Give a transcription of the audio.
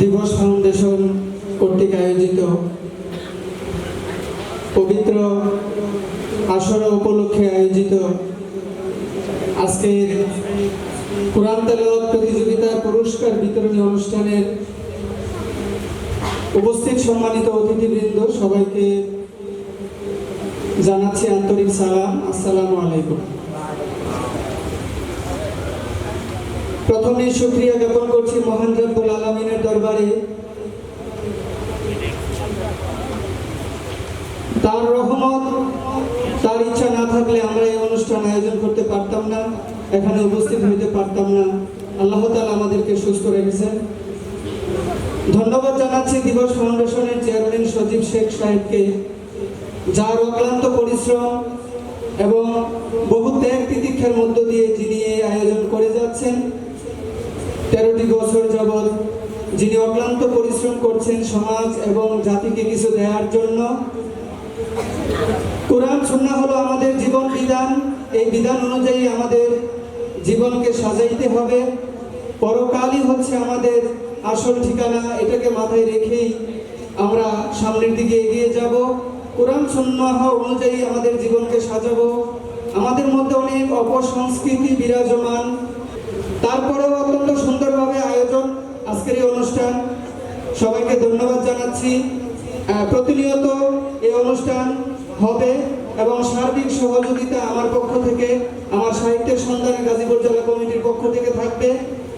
দিবস ফাউন্ডেশন কর্তৃক আয়োজিত পবিত্র আশরা উপলক্ষে আয়োজিত আজকের কোরআন তেলাওয়াত প্রতিযোগিতার পুরস্কার বিতরণী অনুষ্ঠানের উপস্থিত সম্মানিত অতিথিবৃন্দ, সবাইকে জানাচ্ছি আন্তরিক সালাম। আসসালামু আলাইকুম। প্রথমে শুকরিয়া জ্ঞাপন করছি মহান রব্বুল আলামিনের দরবারে, তার রহমত, তার ইচ্ছা না থাকলে আমরা এই অনুষ্ঠান আয়োজন করতে পারতাম না, এখানে উপস্থিত হইতে পারতাম না। আল্লাহ তাআলা আমাদেরকে সুস্থ রেখেছেন। ধন্যবাদ জানাচ্ছি দিবস ফাউন্ডেশনের চেয়ারম্যান সজীব শেখ সাহেবকে, যার অক্লান্ত পরিশ্রম এবং বহু ত্যাগ তিতিক্ষার মধ্য দিয়ে যিনি এই আয়োজন করে যাচ্ছেন। 13টি বছর যাবৎ যিনি অক্লান্ত পরিশ্রম করছেন সমাজ এবং জাতিকে কিছু দেওয়ার জন্য। কোরআন সুন্নাহ হলো আমাদের জীবন বিধান, এই বিধান অনুযায়ী আমাদের জীবনকে সাজাইতে হবে। পরকালই হচ্ছে আমাদের আসল ঠিকানা, এটাকে মাথায় রেখেই আমরা সামনের দিকে এগিয়ে যাব। কোরআন সুন্নাহ অনুযায়ী আমাদের জীবনকে সাজাবো। আমাদের মধ্যে অনেক অপসংস্কৃতি বিরাজমান, তারপরেও অত্যন্ত সুন্দরভাবে আয়োজন আজকের এই অনুষ্ঠান। সবাইকে ধন্যবাদ জানাচ্ছি। প্রতিনিয়ত এই অনুষ্ঠান হবে এবং সার্বিক সহযোগিতা আমার পক্ষ থেকে, আমার সাহিত্যের সন্ধানে গাজীপুর জেলা কমিটির পক্ষ থেকে থাকবে।